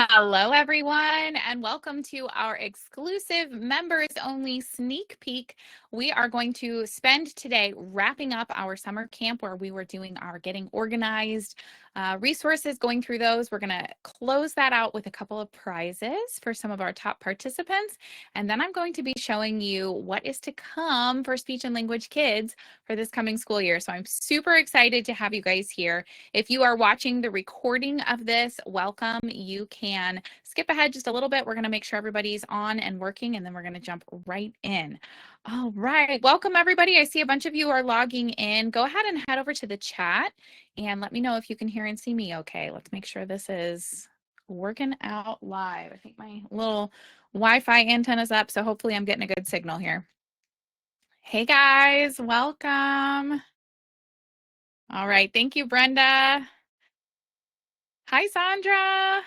Hello, everyone, and welcome to our exclusive members only sneak peek. We are going to spend today wrapping up our summer camp where we were doing our getting organized resources, going through those. We're going to close that out with a couple of prizes for some of our top participants. And then I'm going to be showing you what is to come for Speech and Language Kids for this coming school year. So I'm super excited to have you guys here. If you are watching the recording of this, welcome. You can skip ahead just a little bit. We're going to make sure everybody's on and working, and then we're going to jump right in. All right. Welcome, everybody. I see a bunch of you are logging in. Go ahead and head over to the chat and let me know if you can hear and see me okay. Let's make sure this is working out live. I think my little Wi-Fi antenna's up, so hopefully I'm getting a good signal here. Hey, guys. Welcome. All right. Thank you, Brenda. Hi, Sandra.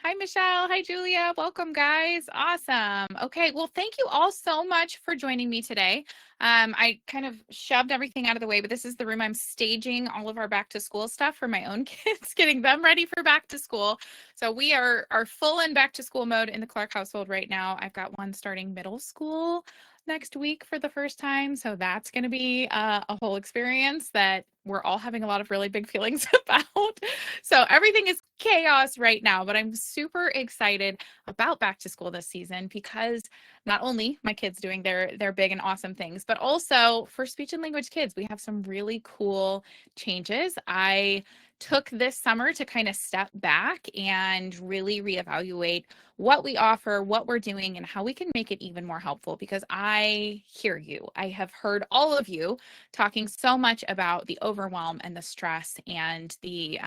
Hi, Michelle. Hi, Julia. Welcome, guys. Awesome. Okay, well, thank you all so much for joining me today. I kind of shoved everything out of the way, but this is the room I'm staging all of our back to school stuff for my own kids, getting them ready for back to school. So we are full in back to school mode in the Clark household right now. I've got one starting middle school next week for the first time. So that's going to be a whole experience that we're all having a lot of really big feelings about. So everything is chaos right now, but I'm super excited about back to school this season because not only my kids doing their big and awesome things, but also for Speech and Language Kids, we have some really cool changes. I took this summer to kind of step back and really reevaluate what we offer, what we're doing, and how we can make it even more helpful, because I hear you. I have heard all of you talking so much about the overwhelm and the stress and the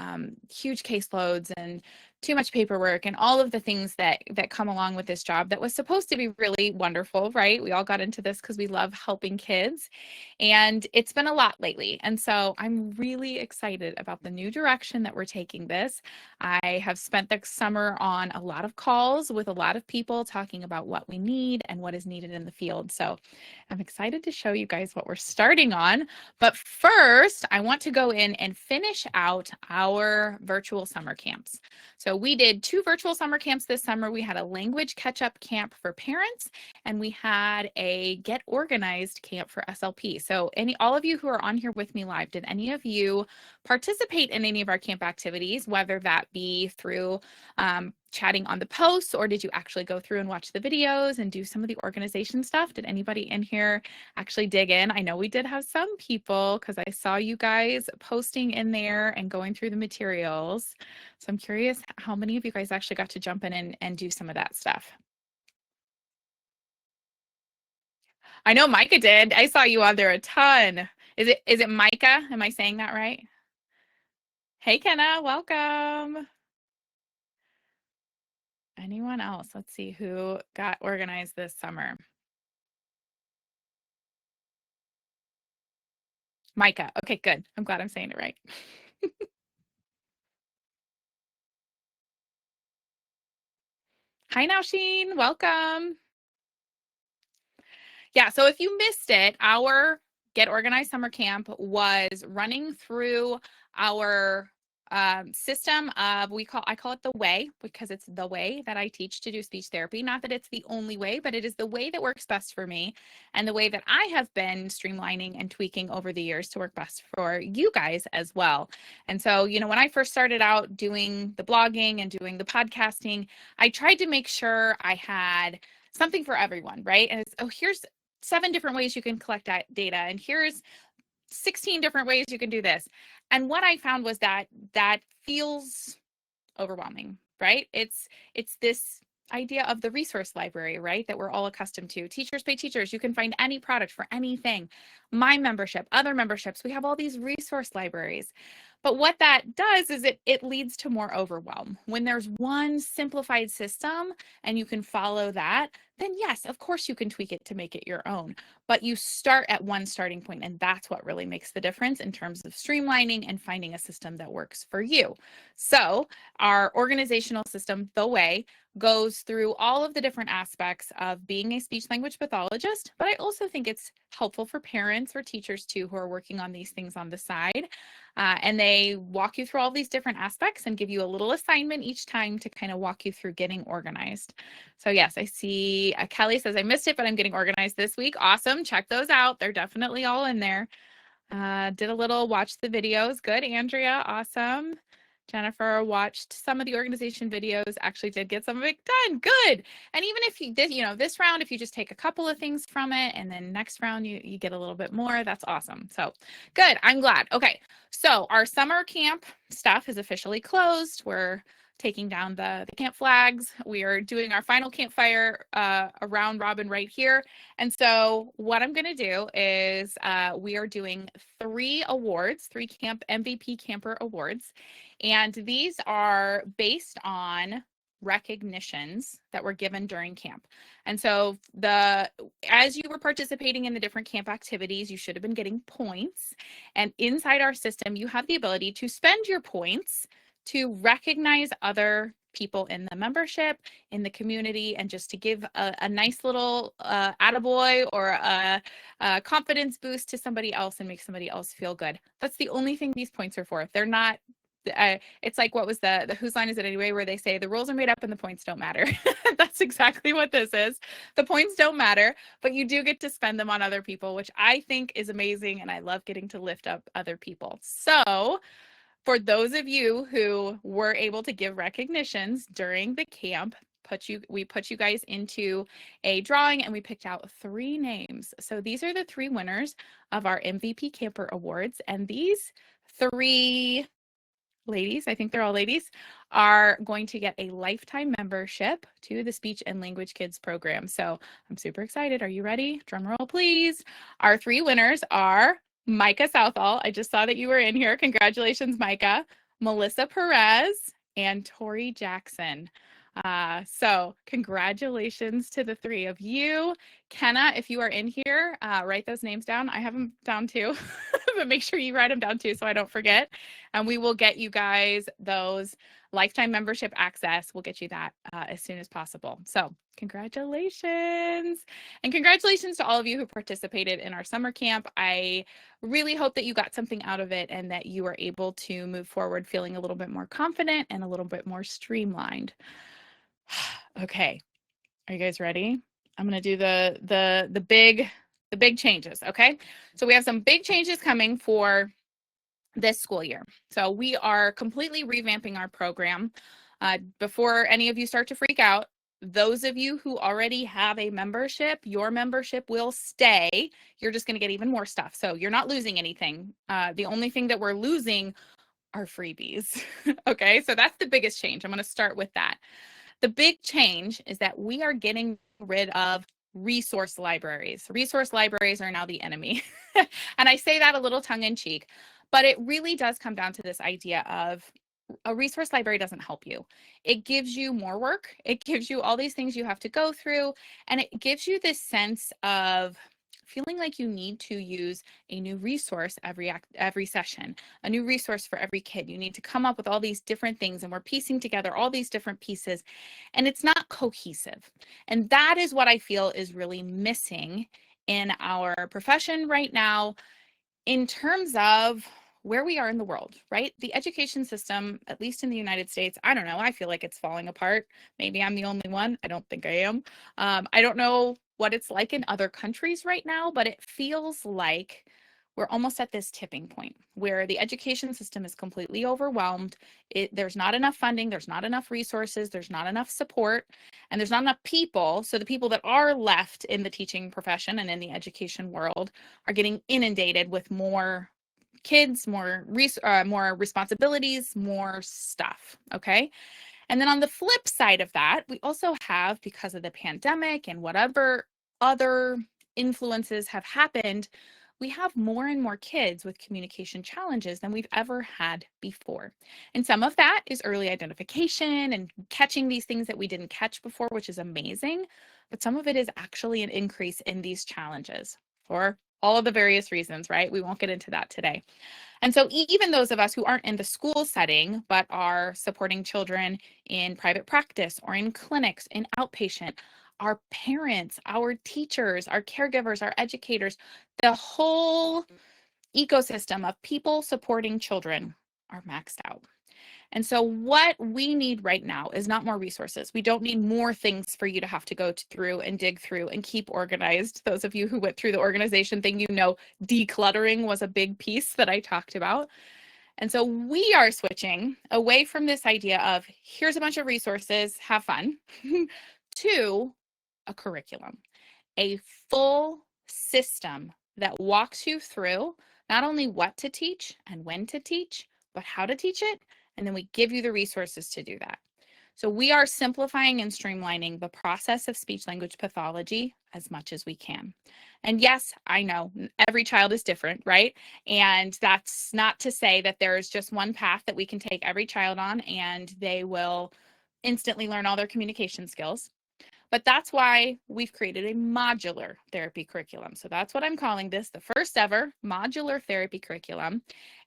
huge caseloads and too much paperwork and all of the things that come along with this job that was supposed to be really wonderful, right? We all got into this because we love helping kids, and it's been a lot lately. And so I'm really excited about the new direction that we're taking this. I have spent the summer on a lot of calls with a lot of people talking about what we need and what is needed in the field. So I'm excited to show you guys what we're starting on. But first, I want to go in and finish out our virtual summer camps. So we did 2 virtual summer camps this summer. We had a language catch-up camp for parents, and we had a get organized camp for SLP. So all of you who are on here with me live, did any of you participate in any of our camp activities, whether that be through chatting on the posts, or did you actually go through and watch the videos and do some of the organization stuff? Did anybody in here actually dig in? I know we did have some people because I saw you guys posting in there and going through the materials. So I'm curious how many of you guys actually got to jump in and do some of that stuff. I know Micah did. I saw you on there a ton. Is it Micah? Am I saying that right? Hey, Kenna, welcome. Anyone else? Let's see who got organized this summer. Micah. Okay, good. I'm glad I'm saying it right. Hi, Nausheen. Welcome. Yeah, so if you missed it, our Get Organized Summer Camp was running through our system of, I call it the way, because it's the way that I teach to do speech therapy. Not that it's the only way, but it is the way that works best for me and the way that I have been streamlining and tweaking over the years to work best for you guys as well. And so, when I first started out doing the blogging and doing the podcasting, I tried to make sure I had something for everyone, right? And here's 7 different ways you can collect data, and here's 16 different ways you can do this. And what I found was that feels overwhelming, right? It's this idea of the resource library, right? That we're all accustomed to. Teachers pay teachers. You can find any product for anything. My membership, other memberships, we have all these resource libraries. But what that does is it leads to more overwhelm. When there's one simplified system and you can follow that, then yes, of course you can tweak it to make it your own. But you start at one starting point, and that's what really makes the difference in terms of streamlining and finding a system that works for you. So our organizational system, The Way, goes through all of the different aspects of being a speech language pathologist, but I also think it's helpful for parents or teachers too who are working on these things on the side. And they walk you through all these different aspects and give you a little assignment each time to kind of walk you through getting organized. So yes, I see Kelly says, I missed it, but I'm getting organized this week. Awesome. Check those out. They're definitely all in there. Did a little watch the videos. Good, Andrea. Awesome. Jennifer watched some of the organization videos, actually did get some of it done. Good. And even if you did, this round, if you just take a couple of things from it and then next round you get a little bit more, that's awesome. So good. I'm glad. Okay. So our summer camp stuff is officially closed. We're taking down the camp flags. We are doing our final campfire around robin right here. And so what I'm going to do is we are doing 3 awards, 3 camp MVP camper awards. And these are based on recognitions that were given during camp. And so as you were participating in the different camp activities, you should have been getting points. And inside our system, you have the ability to spend your points to recognize other people in the membership, in the community, and just to give a nice little attaboy or a confidence boost to somebody else and make somebody else feel good. That's the only thing these points are for. They're not, it's like, what was the whose line is it anyway, where they say the rules are made up and the points don't matter. That's exactly what this is. The points don't matter, but you do get to spend them on other people, which I think is amazing. And I love getting to lift up other people. So for those of you who were able to give recognitions during the camp, we put you guys into a drawing and we picked out 3 names. So these are the 3 winners of our MVP Camper Awards. And these 3 ladies, I think they're all ladies, are going to get a lifetime membership to the Speech and Language Kids program. So I'm super excited. Are you ready? Drum roll, please. Our 3 winners are Micah Southall. I just saw that you were in here. Congratulations, Micah. Melissa Perez and Tori Jackson. So congratulations to the 3 of you. Kenna, if you are in here, write those names down. I have them down too, but make sure you write them down too so I don't forget. And we will get you guys those lifetime membership access. We'll get you that as soon as possible. So congratulations. And congratulations to all of you who participated in our summer camp. I really hope that you got something out of it and that you are able to move forward feeling a little bit more confident and a little bit more streamlined. Okay, are you guys ready? I'm going to do the big changes. Okay, so we have some big changes coming for this school year. So we are completely revamping our program. Before any of you start to freak out, those of you who already have a membership, your membership will stay. You're just going to get even more stuff. So you're not losing anything. The only thing that we're losing are freebies. Okay, so that's the biggest change. I'm going to start with that. The big change is that we are getting rid of resource libraries. Resource libraries are now the enemy. And I say that a little tongue in cheek, but it really does come down to this idea of a resource library doesn't help you. It gives you more work. It gives you all these things you have to go through. And it gives you this sense of feeling like you need to use a new resource every session, a new resource for every kid. You need to come up with all these different things, and we're piecing together all these different pieces, and it's not cohesive. And that is what I feel is really missing in our profession right now in terms of where we are in the world, right? The education system, at least in the United States, I don't know, I feel like it's falling apart. Maybe I'm the only one. I don't think I am. I don't know what it's like in other countries right now, but it feels like we're almost at this tipping point where the education system is completely overwhelmed. There's not enough funding, there's not enough resources, there's not enough support, and there's not enough people. So the people that are left in the teaching profession and in the education world are getting inundated with more kids, more responsibilities, more stuff, okay? And then on the flip side of that, we also have, because of the pandemic and whatever other influences have happened, we have more and more kids with communication challenges than we've ever had before. And some of that is early identification and catching these things that we didn't catch before, which is amazing. But some of it is actually an increase in these challenges for all of the various reasons, right? We won't get into that today. And so even those of us who aren't in the school setting, but are supporting children in private practice or in clinics, in outpatient, our parents, our teachers, our caregivers, our educators, the whole ecosystem of people supporting children are maxed out. And so what we need right now is not more resources. We don't need more things for you to have to go through and dig through and keep organized. Those of you who went through the organization thing, you know, decluttering was a big piece that I talked about. And so we are switching away from this idea of here's a bunch of resources, have fun, to a curriculum, a full system that walks you through not only what to teach and when to teach, but how to teach it. And then we give you the resources to do that. So we are simplifying and streamlining the process of speech language pathology as much as we can. And yes, I know every child is different, right? And that's not to say that there's just one path that we can take every child on and they will instantly learn all their communication skills. But that's why we've created a modular therapy curriculum. So that's what I'm calling this, the first ever modular therapy curriculum.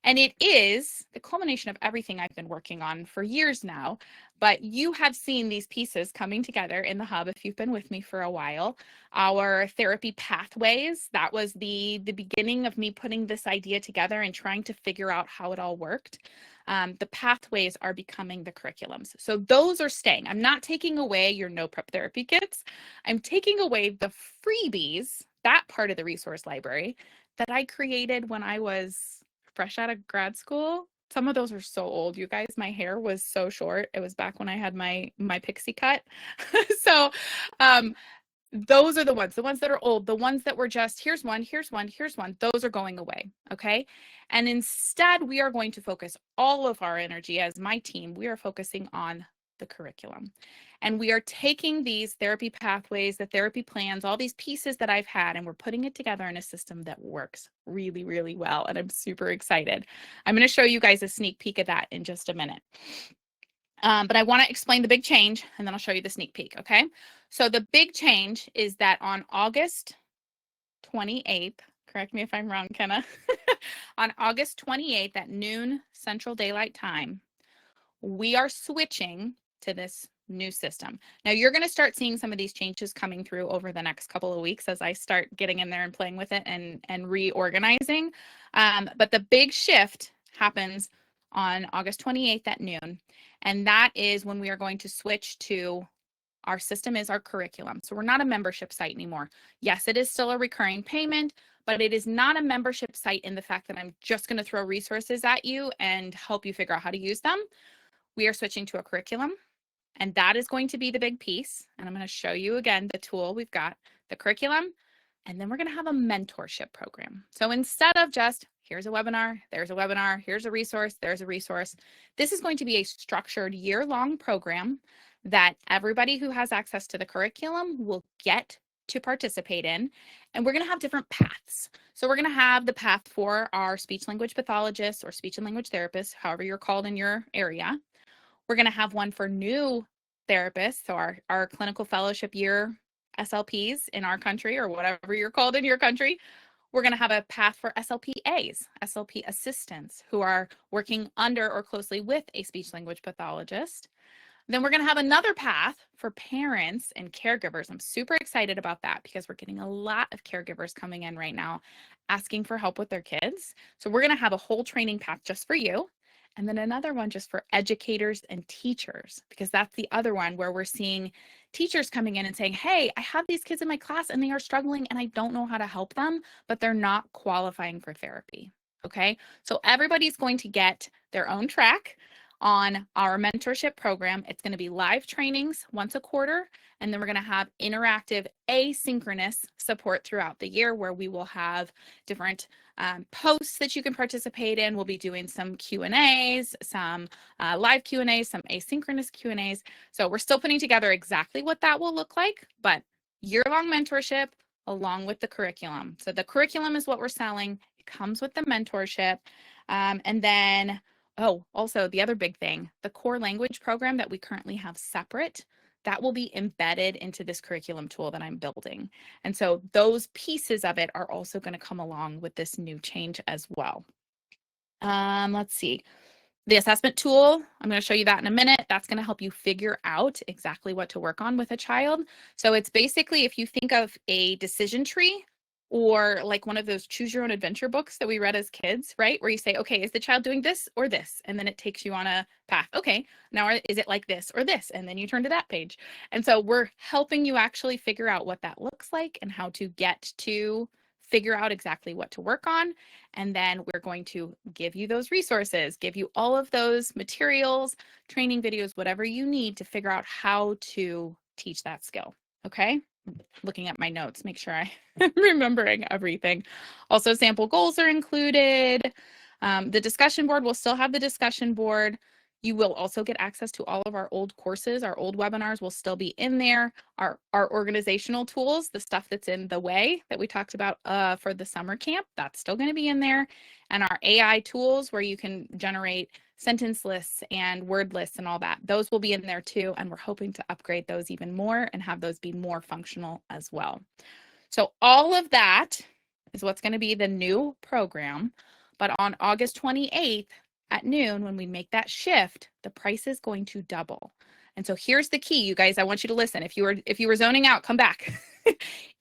And it is the culmination of everything I've been working on for years now. But you have seen these pieces coming together in the hub if you've been with me for a while. Our therapy pathways, that was the beginning of me putting this idea together and trying to figure out how it all worked. The pathways are becoming the curriculums. So those are staying. I'm not taking away your no prep therapy kits. I'm taking away the freebies, that part of the resource library that I created when I was fresh out of grad school. Some of those are so old, you guys. My hair was so short. It was back when I had my pixie cut. So those are the ones that are old, the ones that were just here's one, those are going away, okay? And instead, we are going to focus all of our energy as my team, we are focusing on the curriculum. And we are taking these therapy pathways, the therapy plans, all these pieces that I've had, and we're putting it together in a system that works really, really well. And I'm super excited. I'm going to show you guys a sneak peek of that in just a minute. But I want to explain the big change, and then I'll show you the sneak peek, okay? So the big change is that on August 28th, correct me if I'm wrong, Kenna, on August 28th at noon Central Daylight Time, we are switching to this new system. Now you're going to start seeing some of these changes coming through over the next couple of weeks as I start getting in there and playing with it and reorganizing. But the big shift happens on August 28th at noon. And that is when we are going to switch to our system is our curriculum. So we're not a membership site anymore. Yes, it is still a recurring payment, but it is not a membership site in the fact that I'm just going to throw resources at you and help you figure out how to use them. We are switching to a curriculum, and that is going to be the big piece. And I'm going to show you again the tool. We've got the curriculum, and then we're going to have a mentorship program. So instead of just here's a webinar, there's a webinar, here's a resource, there's a resource, this is going to be a structured year-long program that everybody who has access to the curriculum will get to participate in. And we're going to have different paths. So we're going to have the path for our speech language pathologists or speech and language therapists, however you're called in your area. We're going to have one for new therapists, so our clinical fellowship year SLPs in our country, or whatever you're called in your country. We're going to have a path for SLPAs, SLP assistants, who are working under or closely with a speech language pathologist. Then we're going to have another path for parents and caregivers. I'm super excited about that because we're getting a lot of caregivers coming in right now asking for help with their kids. So we're going to have a whole training path just for you. And then another one just for educators and teachers, because that's the other one where we're seeing teachers coming in and saying, hey, I have these kids in my class and they are struggling and I don't know how to help them, but they're not qualifying for therapy. Okay, so everybody's going to get their own track on our mentorship program. It's going to be live trainings once a quarter, and then we're going to have interactive asynchronous support throughout the year where we will have different posts that you can participate in. We'll be doing some Q&As, some live Q&As, some asynchronous Q&As. So we're still putting together exactly what that will look like, but year-long mentorship, along with the curriculum. So the curriculum is what we're selling. It comes with the mentorship. And then, oh, also the other big thing, the core language program that we currently have separate, that will be embedded into this curriculum tool that I'm building. And so those pieces of it are also going to come along with this new change as well. Let's see. The assessment tool, I'm going to show you that in a minute. That's going to help you figure out exactly what to work on with a child. So it's basically, if you think of a decision tree or like one of those choose your own adventure books that we read as kids, right? Where you say, okay, is the child doing this or this? And then it takes you on a path. Okay, now is it like this or this? And then you turn to that page. And so we're helping you actually figure out what that looks like and how to get to figure out exactly what to work on. And then we're going to give you those resources, give you all of those materials, training videos, whatever you need to figure out how to teach that skill. Okay. Looking at my notes, make sure I'm remembering everything. Also, sample goals are included. The discussion board will still have the discussion board. You will also get access to all of our old courses. Our old webinars will still be in there. Our organizational tools, the stuff that's in the way that we talked about for the summer camp, that's still going to be in there. And our AI tools where you can generate sentence lists and word lists and all that, those will be in there too. And we're hoping to upgrade those even more and have those be more functional as well. So all of that is what's going to be the new program. But on August 28th, at noon, when we make that shift, the price is going to double. And so here's the key, you guys. I want you to listen. If you were zoning out, come back.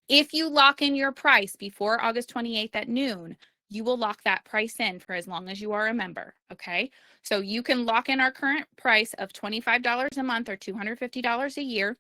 If you lock in your price before August 28th at noon, you will lock that price in for as long as you are a member. Okay. So you can lock in our current price of $25 a month or $250 a year,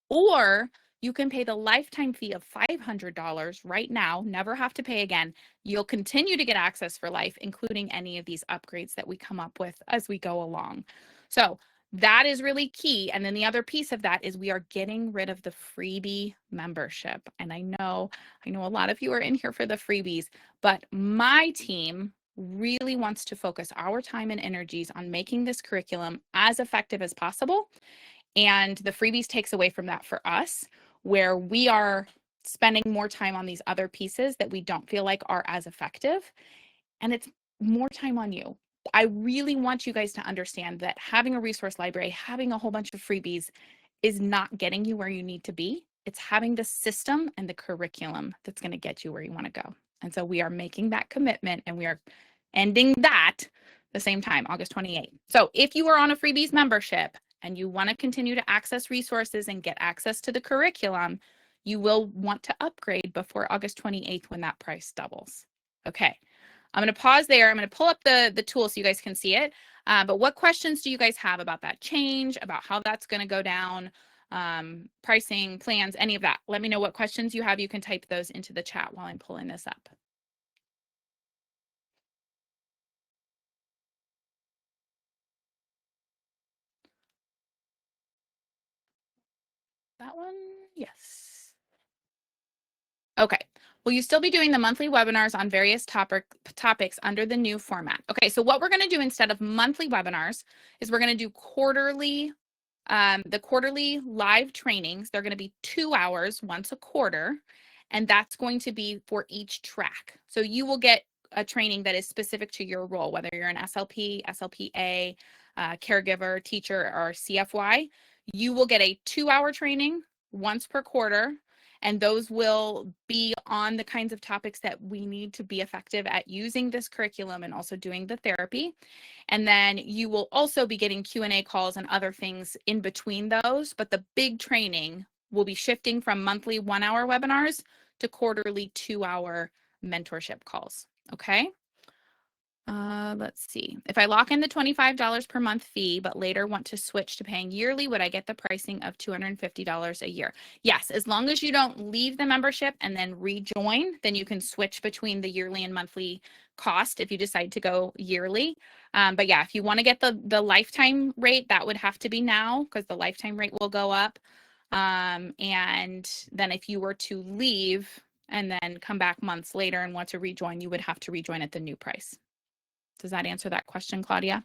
or you can pay the lifetime fee of $500 right now, never have to pay again. You'll continue to get access for life, including any of these upgrades that we come up with as we go along. So that is really key. And then the other piece of that is we are getting rid of the freebie membership. And I know a lot of you are in here for the freebies, but my team really wants to focus our time and energies on making this curriculum as effective as possible. And the freebies takes away from that for us, where we are spending more time on these other pieces that we don't feel like are as effective. And it's more time on you. I really want you guys to understand that having a resource library, having a whole bunch of freebies is not getting you where you need to be. It's having the system and the curriculum that's going to get you where you want to go. And so we are making that commitment, and we are ending that the same time, August 28th. So if you are on a freebies membership and you want to continue to access resources and get access to the curriculum, you will want to upgrade before August 28th when that price doubles. Okay, I'm going to pause there. I'm going to pull up the tool so you guys can see it. But what questions do you guys have about that change, about how that's going to go down, pricing, plans, any of that? Let me know what questions you have. You can type those into the chat while I'm pulling this up. That one, yes. Okay, will you still be doing the monthly webinars on various topics under the new format? Okay, so what we're going to do instead of monthly webinars is we're going to do quarterly, the quarterly live trainings. They're going to be 2 hours once a quarter, and that's going to be for each track. So you will get a training that is specific to your role, whether you're an SLP, SLPA, caregiver, teacher, or CFY. You will get a 2-hour training once per quarter, and those will be on the kinds of topics that we need to be effective at using this curriculum and also doing the therapy. And then you will also be getting Q&A calls and other things in between those, but the big training will be shifting from monthly 1-hour webinars to quarterly 2-hour mentorship calls. Okay. Let's see. If I lock in the $25 per month fee, but later want to switch to paying yearly, would I get the pricing of $250 a year? Yes, as long as you don't leave the membership and then rejoin, then you can switch between the yearly and monthly cost if you decide to go yearly. But yeah, if you want to get the lifetime rate, that would have to be now because the lifetime rate will go up. And then if you were to leave and then come back months later and want to rejoin, you would have to rejoin at the new price. Does that answer that question, Claudia?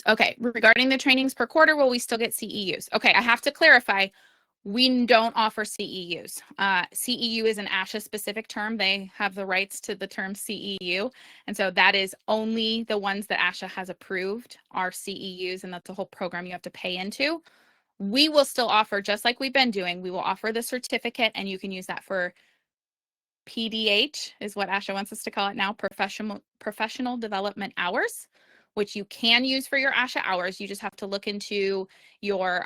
Okay, regarding the trainings per quarter, will we still get CEUs? Okay, I have to clarify. We don't offer CEUs. CEU is an ASHA specific term. They have the rights to the term CEU. And so that is only the ones that ASHA has approved are CEUs, and that's a whole program you have to pay into. We will still offer, just like we've been doing, we will offer the certificate, and you can use that for PDH is what ASHA wants us to call it now, professional development hours, which you can use for your ASHA hours. You just have to look into your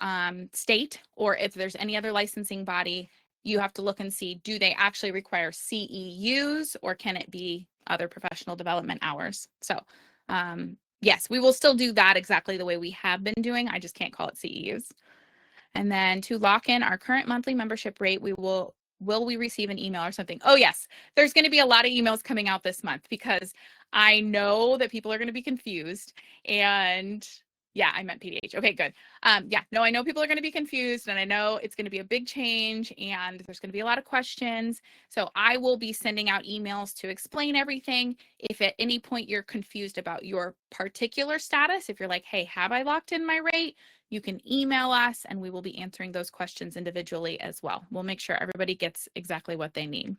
state, or if there's any other licensing body, you have to look and see, do they actually require CEUs, or can it be other professional development hours? So yes, we will still do that exactly the way we have been doing. I just can't call it CEUs. And then to lock in our current monthly membership rate, will we receive an email or something? Oh yes, there's going to be a lot of emails coming out this month because I know that people are going to be confused. And yeah, I meant PDH. Okay, good. Yeah, no, I know people are going to be confused, and I know it's going to be a big change, and there's going to be a lot of questions. So I will be sending out emails to explain everything. If at any point you're confused about your particular status, if you're like, hey, have I locked in my rate? You can email us, and we will be answering those questions individually as well. We'll make sure everybody gets exactly what they need.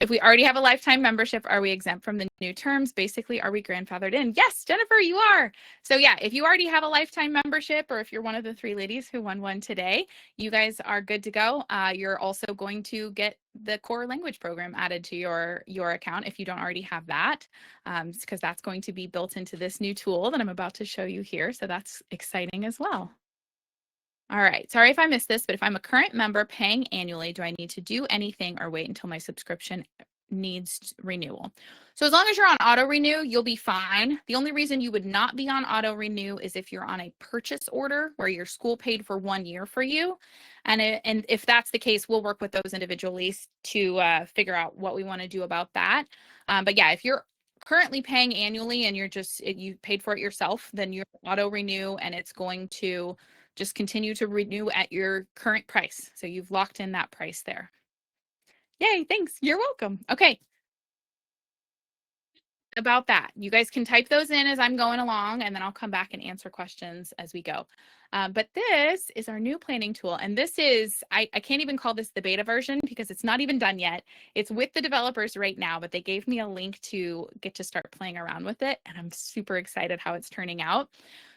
If we already have a lifetime membership, are we exempt from the new terms? Basically, are we grandfathered in? Yes, Jennifer, you are. So yeah, if you already have a lifetime membership, or if you're one of the 3 ladies who won one today, you guys are good to go. You're also going to get the core language program added to your account if you don't already have that, because that's going to be built into this new tool that I'm about to show you here. So that's exciting as well. All right, sorry if I missed this, but if I'm a current member paying annually, do I need to do anything or wait until my subscription needs renewal? So as long as you're on auto renew, you'll be fine. The only reason you would not be on auto renew is if you're on a purchase order where your school paid for 1 year for you. And if that's the case, we'll work with those individually to figure out what we want to do about that. But yeah, if you're currently paying annually and you paid for it yourself, then you're auto renew, and it's going to just continue to renew at your current price. So you've locked in that price there. Yay, thanks. You're welcome. Okay. About that, you guys can type those in as I'm going along, and then I'll come back and answer questions as we go. But this is our new planning tool, and this is, I can't even call this the beta version because it's not even done yet. It's with the developers right now, but they gave me a link to get to start playing around with it, and I'm super excited how it's turning out.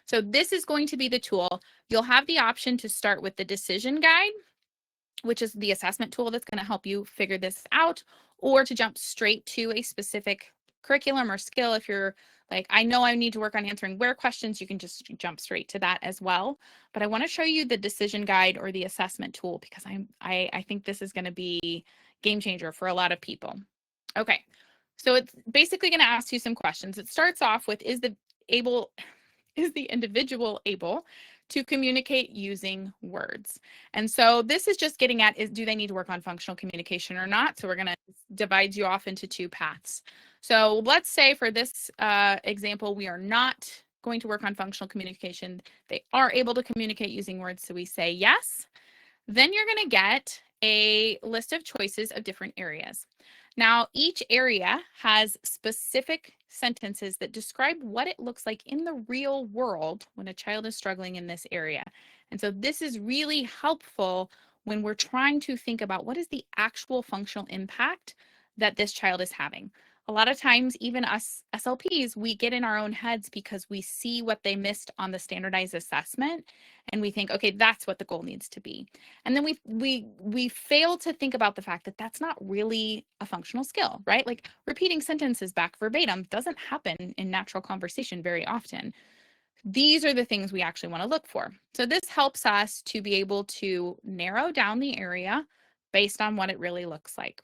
So this is going to be the tool. You'll have the option to start with the decision guide, which is the assessment tool that's going to help you figure this out, or to jump straight to a specific curriculum or skill. If you're like, I know I need to work on answering where questions, you can just jump straight to that as well. But I want to show you the decision guide or the assessment tool because I think this is going to be game changer for a lot of people. Okay, so it's basically going to ask you some questions. It starts off with, is the individual able to communicate using words? And so this is just getting at, do they need to work on functional communication or not? So we're going to divide you off into 2 paths. So let's say for this example, we are not going to work on functional communication. They are able to communicate using words. So we say yes. Then you're going to get a list of choices of different areas. Now, each area has specific sentences that describe what it looks like in the real world when a child is struggling in this area. And so this is really helpful when we're trying to think about what is the actual functional impact that this child is having. A lot of times, even us SLPs, we get in our own heads because we see what they missed on the standardized assessment, and we think, okay, that's what the goal needs to be. And then we fail to think about the fact that that's not really a functional skill, right? Like repeating sentences back verbatim doesn't happen in natural conversation very often. These are the things we actually want to look for. So this helps us to be able to narrow down the area based on what it really looks like.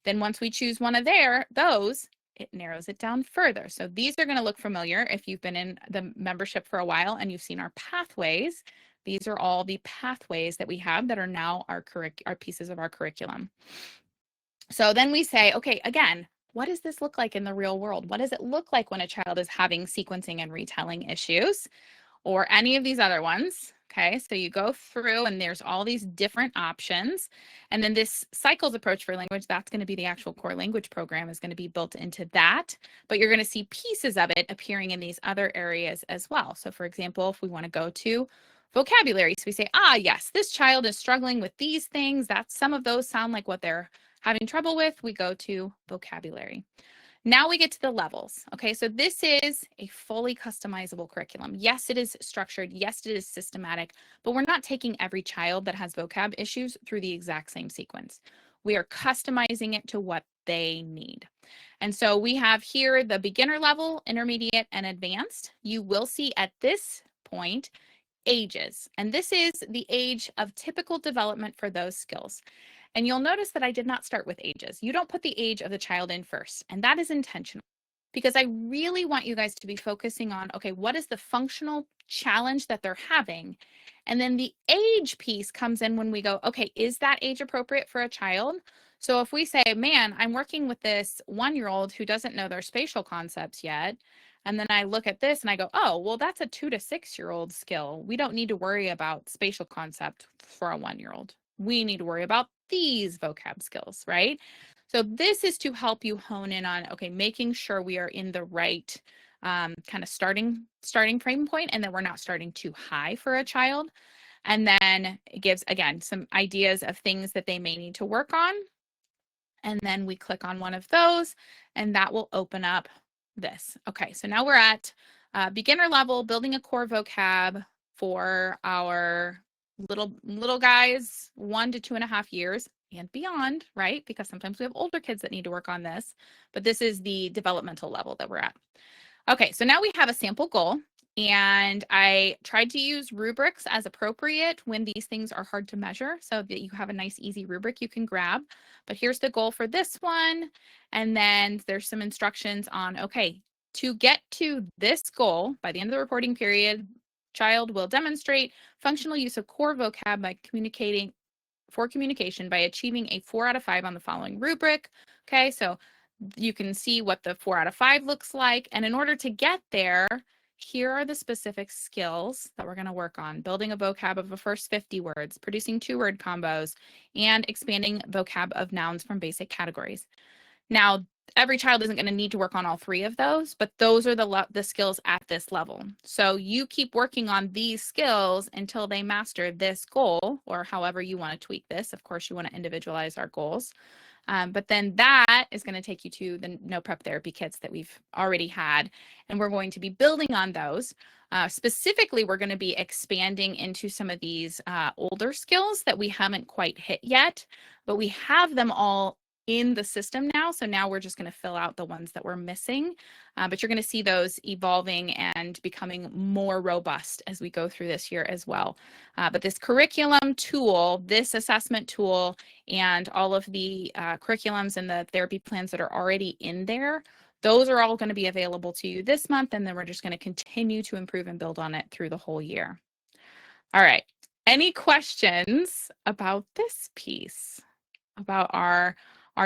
Then once we choose one of those, it narrows it down further. So these are going to look familiar if you've been in the membership for a while and you've seen our pathways. These are all the pathways that we have that are now our pieces of our curriculum. So then we say, okay, again, what does this look like in the real world? What does it look like when a child is having sequencing and retelling issues, or any of these other ones? Okay, so you go through and there's all these different options. And then this cycles approach for language, that's going to be the actual core language program, is going to be built into that. But you're going to see pieces of it appearing in these other areas as well. So for example, if we want to go to vocabulary. So we say, yes, this child is struggling with these things. Some of those sound like what they're having trouble with. We go to vocabulary. Now we get to the levels. Okay, so this is a fully customizable curriculum. Yes, it is structured. Yes, it is systematic, but we're not taking every child that has vocab issues through the exact same sequence. We are customizing it to what they need. And so we have here the beginner level, intermediate, and advanced. You will see at this point ages, and this is the age of typical development for those skills. And you'll notice that I did not start with ages. You don't put the age of the child in first, and that is intentional because I really want you guys to be focusing on, okay, what is the functional challenge that they're having? And then the age piece comes in when we go, okay, is that age appropriate for a child? So if we say, man, I'm working with this 1-year-old who doesn't know their spatial concepts yet, and then I look at this and I go, oh, well, that's a 2 to 6-year-old skill. We don't need to worry about spatial concept for a 1-year-old. We need to worry about these vocab skills, right? So this is to help you hone in on, okay, making sure we are in the right kind of starting frame point, and that we're not starting too high for a child. And then it gives, again, some ideas of things that they may need to work on. And then we click on one of those, and that will open up this. Okay, so now we're at beginner level, building a core vocab for our little guys, 1 to 2.5 years and beyond, right? Because sometimes we have older kids that need to work on this, but this is the developmental level that we're at. Okay, so now we have a sample goal, and I tried to use rubrics as appropriate when these things are hard to measure so that you have a nice, easy rubric you can grab. But here's the goal for this one. And then there's some instructions on, okay, to get to this goal by the end of the reporting period, child will demonstrate functional use of core vocab by communication by achieving a 4 out of 5 on the following rubric. Okay, so you can see what the 4 out of 5 looks like. And in order to get there, here are the specific skills that we're going to work on: building a vocab of the first 50 words, producing 2-word combos, and expanding vocab of nouns from basic categories. Now, every child isn't going to need to work on all 3 of those, but those are the skills at this level. So you keep working on these skills until they master this goal, or however you want to tweak this. Of course, you want to individualize our goals. But then that is going to take you to the No Prep Therapy kits that we've already had, and we're going to be building on those. Specifically, we're going to be expanding into some of these older skills that we haven't quite hit yet, but we have them all in the system now. So now we're just going to fill out the ones that we're missing, but you're going to see those evolving and becoming more robust as we go through this year as well. But this curriculum tool, this assessment tool, and all of the curriculums and the therapy plans that are already in there, those are all going to be available to you this month. And then we're just going to continue to improve and build on it through the whole year. All right. Any questions about this piece, about our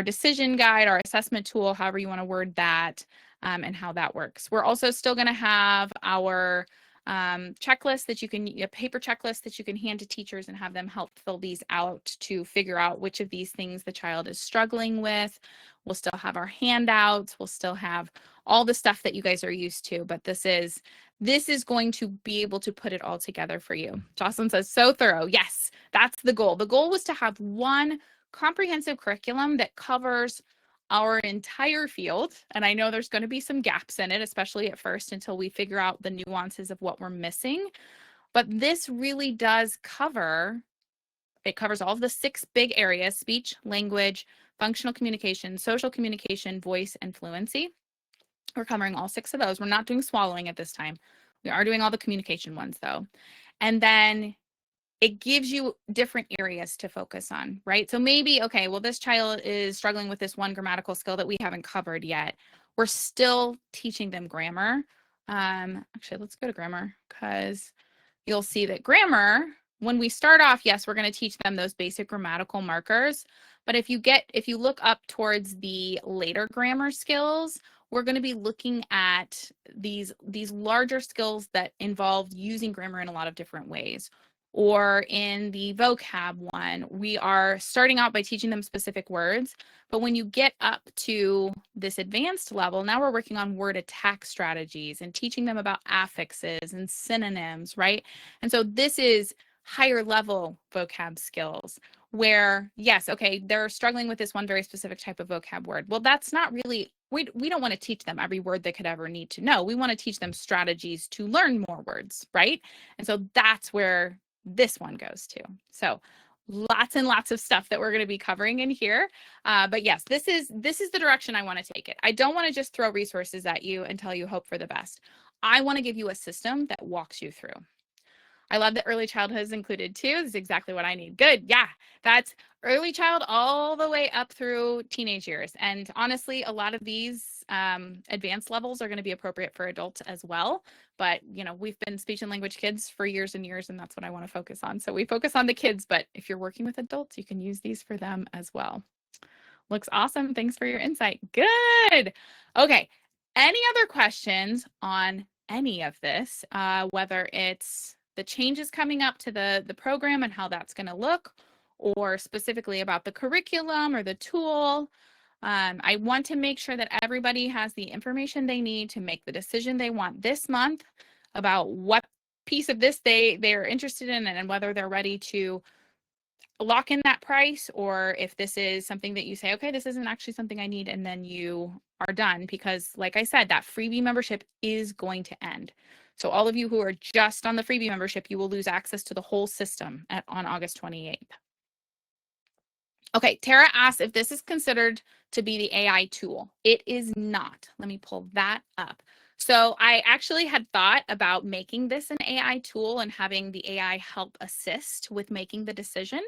decision guide, our assessment tool, however you want to word that, and how that works? We're also still going to have our checklist that you can, a paper checklist that you can hand to teachers and have them help fill these out to figure out which of these things the child is struggling with. We'll still have our handouts. We'll still have all the stuff that you guys are used to, but this is going to be able to put it all together for you. Jocelyn says, so thorough. Yes, that's the goal. The goal was to have one comprehensive curriculum that covers our entire field. And I know there's going to be some gaps in it, especially at first, until we figure out the nuances of what we're missing. But this really does cover, it covers all of the 6 big areas: speech, language, functional communication, social communication, voice, and fluency. We're covering all 6 of those. We're not doing swallowing at this time. We are doing all the communication ones though. And then it gives you different areas to focus on, right? So maybe, okay, well, this child is struggling with this one grammatical skill that we haven't covered yet. We're still teaching them grammar. Actually, let's go to grammar, because you'll see that grammar, when we start off, yes, we're going to teach them those basic grammatical markers. But if you look up towards the later grammar skills, we're going to be looking at these larger skills that involve using grammar in a lot of different ways, or in the vocab one, we are starting out by teaching them specific words. But when you get up to this advanced level, now we're working on word attack strategies and teaching them about affixes and synonyms, right? And so this is higher level vocab skills where, yes, okay, they're struggling with this one very specific type of vocab word. Well, that's not really, we don't want to teach them every word they could ever need to know. We want to teach them strategies to learn more words, right? And so that's where this one goes to. So lots and lots of stuff that we're going to be covering in here. But yes, this is the direction I want to take it. I don't want to just throw resources at you and tell you hope for the best. I want to give you a system that walks you through. I love that early childhood is included too. This is exactly what I need. Good. Yeah, that's early child all the way up through teenage years. And honestly, a lot of these advanced levels are going to be appropriate for adults as well. But, you know, we've been speech and language kids for years and years, and that's what I want to focus on. So we focus on the kids, but if you're working with adults, you can use these for them as well. Looks awesome. Thanks for your insight. Good. Okay. Any other questions on any of this, whether it's the changes coming up to the program and how that's going to look, or specifically about the curriculum or the tool? I want to make sure that everybody has the information they need to make the decision they want this month about what piece of this they're interested in and whether they're ready to lock in that price, or if this is something that you say, okay, this isn't actually something I need, and then you are done, because like I said, that freebie membership is going to end. So all of you who are just on the freebie membership, you will lose access to the whole system on August 28th. Okay, Tara asked if this is considered to be the AI tool. It is not. Let me pull that up. So I actually had thought about making this an AI tool and having the AI help assist with making the decision.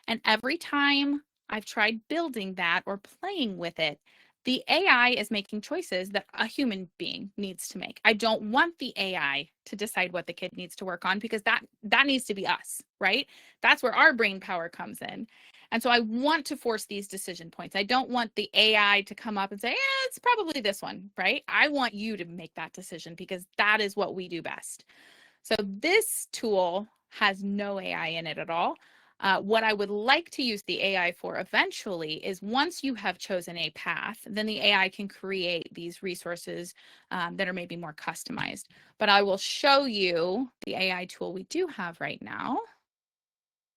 And every time I've tried building that or playing with it, the AI is making choices that a human being needs to make. I don't want the AI to decide what the kid needs to work on, because that needs to be us, right? That's where our brain power comes in. And so I want to force these decision points. I don't want the AI to come up and say, it's probably this one, right? I want you to make that decision, because that is what we do best. So this tool has no AI in it at all. What I would like to use the AI for eventually is, once you have chosen a path, then the AI can create these resources that are maybe more customized. But I will show you the AI tool we do have right now,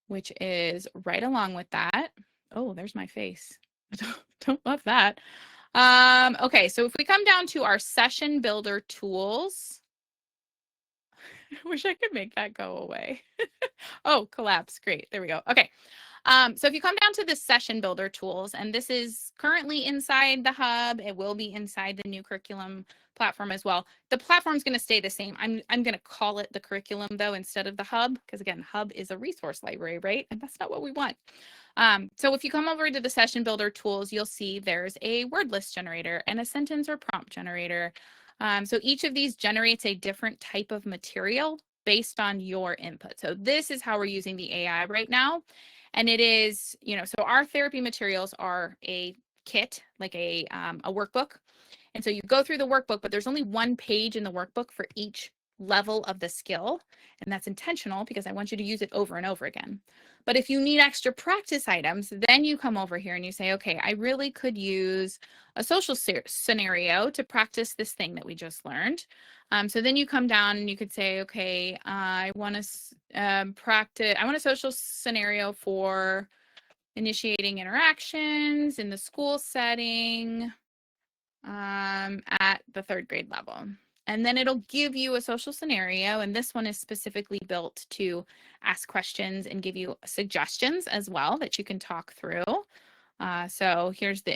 which is right along with that. Oh, there's my face. Don't love that. Okay, so if we come down to our session builder tools, I wish I could make that go away. Oh, collapse. Great. There we go. Okay. So if you come down to the session builder tools, and this is currently inside the hub, it will be inside the new curriculum platform as well. The platform is going to stay the same. I'm going to call it the curriculum though, instead of the hub, because again, hub is a resource library, right? And that's not what we want. So if you come over to the session builder tools, you'll see there's a word list generator and a sentence or prompt generator. So each of these generates a different type of material based on your input. So this is how we're using the AI right now. And it is, you know, so our therapy materials are a kit, like a workbook. And so you go through the workbook, but there's only one page in the workbook for each level of the skill. And that's intentional, because I want you to use it over and over again. But if you need extra practice items, then you come over here and you say, okay, I really could use a social scenario to practice this thing that we just learned. So then you come down and you could say, okay, I want to practice, I want a social scenario for initiating interactions in the school setting at the 3rd grade level. And then it'll give you a social scenario, and this one is specifically built to ask questions and give you suggestions as well that you can talk through. So here's the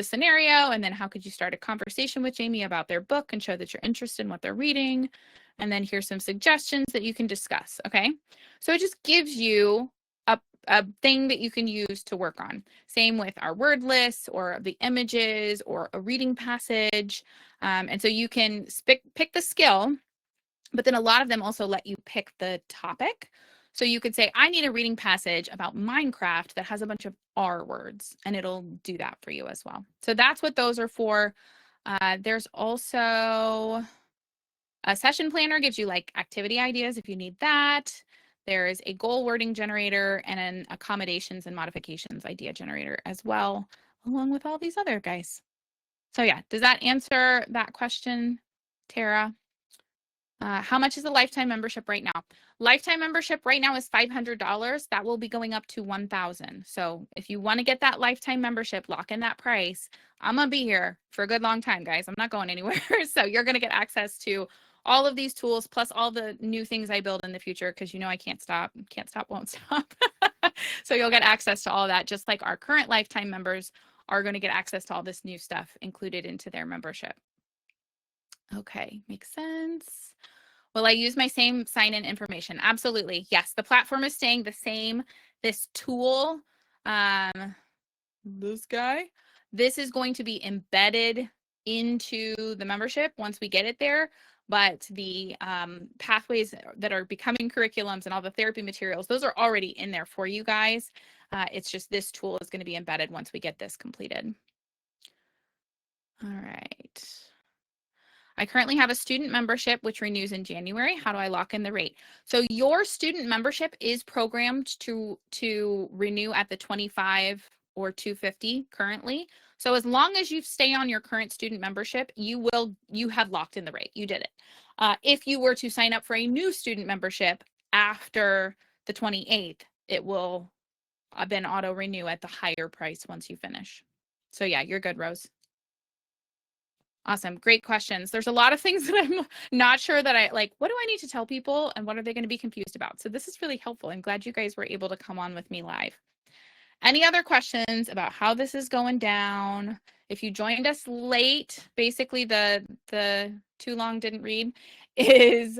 scenario, and then how could you start a conversation with Jamie about their book and show that you're interested in what they're reading? And then here's some suggestions that you can discuss, okay? So it just gives you a thing that you can use to work on. Same with our word lists or the images or a reading passage. And so you can pick the skill, but then a lot of them also let you pick the topic. So you could say, I need a reading passage about Minecraft that has a bunch of R words, and it'll do that for you as well. So that's what those are for. There's also a session planner, gives you like activity ideas if you need that. There's a goal wording generator and an accommodations and modifications idea generator as well, along with all these other guys. So yeah, does that answer that question, Tara? How much is a lifetime membership right now? Lifetime membership right now is $500. That will be going up to $1,000. So if you want to get that lifetime membership, lock in that price. I'm going to be here for a good long time, guys. I'm not going anywhere. So you're going to get access to all of these tools, plus all the new things I build in the future, because you know I can't stop, won't stop. So you'll get access to all that, just like our current lifetime members are going to get access to all this new stuff included into their membership. Okay, makes sense. Will I use my same sign-in information? Absolutely. Yes, the platform is staying the same. This tool, this guy, this is going to be embedded into the membership once we get it there. But the pathways that are becoming curriculums and all the therapy materials, those are already in there for you guys. It's just this tool is going to be embedded once we get this completed. All right. I currently have a student membership which renews in January. How do I lock in the rate? So your student membership is programmed to renew at the 25 or 250 currently. So as long as you stay on your current student membership, you have locked in the rate. You did it. If you were to sign up for a new student membership after the 28th, it will then auto renew at the higher price once you finish. So yeah, you're good, Rose. Awesome. Great questions. There's a lot of things that I'm not sure that I like. What do I need to tell people and what are they going to be confused about? So this is really helpful. I'm glad you guys were able to come on with me live. Any other questions about how this is going down? If you joined us late, basically the too long didn't read is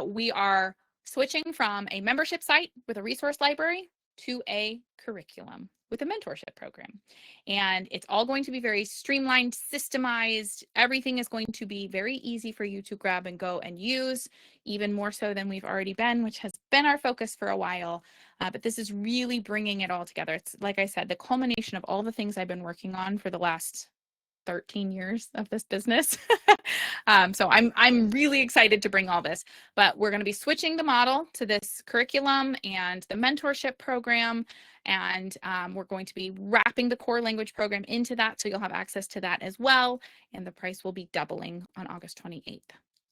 we are switching from a membership site with a resource library to a curriculum with a mentorship program. And it's all going to be very streamlined, systemized. Everything is going to be very easy for you to grab and go and use, even more so than we've already been, which has been our focus for a while. But this is really bringing it all together. It's, like I said, the culmination of all the things I've been working on for the last 13 years of this business. So I'm really excited to bring all this, but we're going to be switching the model to this curriculum and the mentorship program. And we're going to be wrapping the core language program into that. So you'll have access to that as well. And the price will be doubling on August 28th.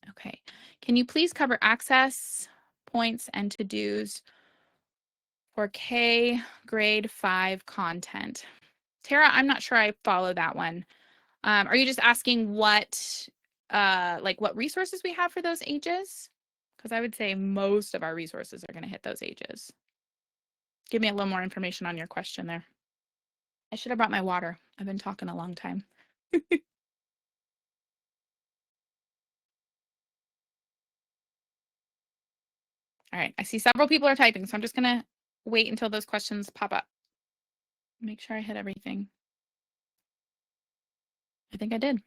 Okay. Can you please cover access points and to-dos for K grade 5 content? Tara, I'm not sure I follow that one. Are you just asking what resources we have for those ages? Because I would say most of our resources are going to hit those ages. Give me a little more information on your question there. I should have brought my water. I've been talking a long time. All right, I see several people are typing, so I'm just going to wait until those questions pop up. Make sure I hit everything. I think I did.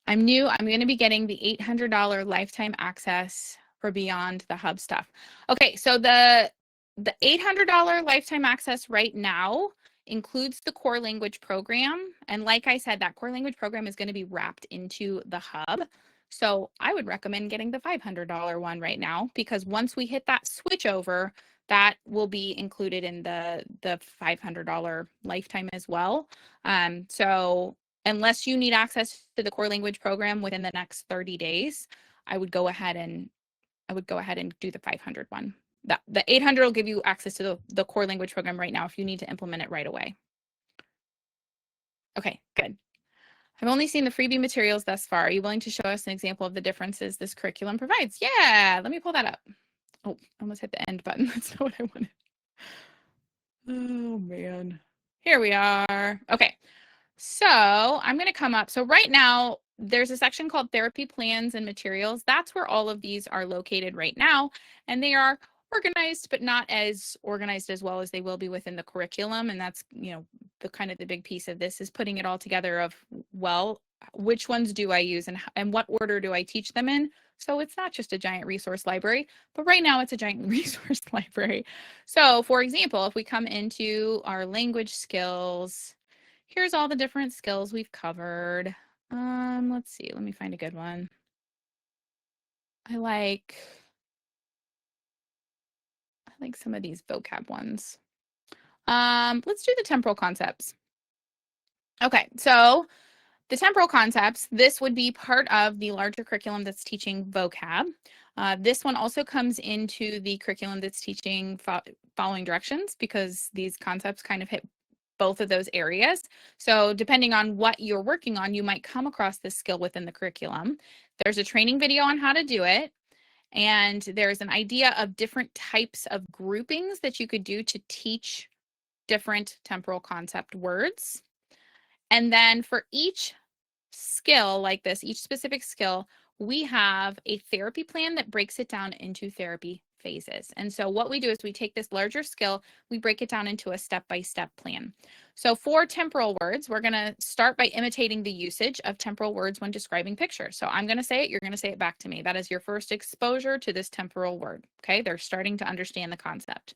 I'm new. I'm going to be getting the $800 lifetime access for Beyond the Hub stuff. Okay, so the $800 lifetime access right now includes the core language program. And like I said, that core language program is going to be wrapped into the Hub. So I would recommend getting the $500 one right now, because once we hit that switch over, that will be included in the $500 lifetime as well. So unless you need access to the core language program within the next 30 days, I would go ahead and do the 500 one. The 800 will give you access to the core language program right now if you need to implement it right away. Okay, good. I've only seen the freebie materials thus far. Are you willing to show us an example of the differences this curriculum provides? Yeah, let me pull that up. Oh, I almost hit the end button. That's not what I wanted. Oh, man. Here we are. Okay, so I'm going to come up. So right now, there's a section called Therapy Plans and Materials. That's where all of these are located right now. And they are organized, but not as organized as well as they will be within the curriculum. And that's, the kind of the big piece of this is putting it all together of, well, which ones do I use and what order do I teach them in? So it's not just a giant resource library, but right now it's a giant resource library. So for example, if we come into our language skills, here's all the different skills we've covered. Let's see. Let me find a good one. I like some of these vocab ones. Let's do the temporal concepts. Okay, so the temporal concepts, this would be part of the larger curriculum that's teaching vocab. This one also comes into the curriculum that's teaching following directions, because these concepts kind of hit both of those areas. So depending on what you're working on, you might come across this skill within the curriculum. There's a training video on how to do it. And there's an idea of different types of groupings that you could do to teach different temporal concept words. And then for each skill like this, each specific skill, we have a therapy plan that breaks it down into therapy phases. And so what we do is we take this larger skill, we break it down into a step-by-step plan. So for temporal words, we're going to start by imitating the usage of temporal words when describing pictures. So I'm going to say it, you're going to say it back to me. That is your first exposure to this temporal word. Okay, they're starting to understand the concept.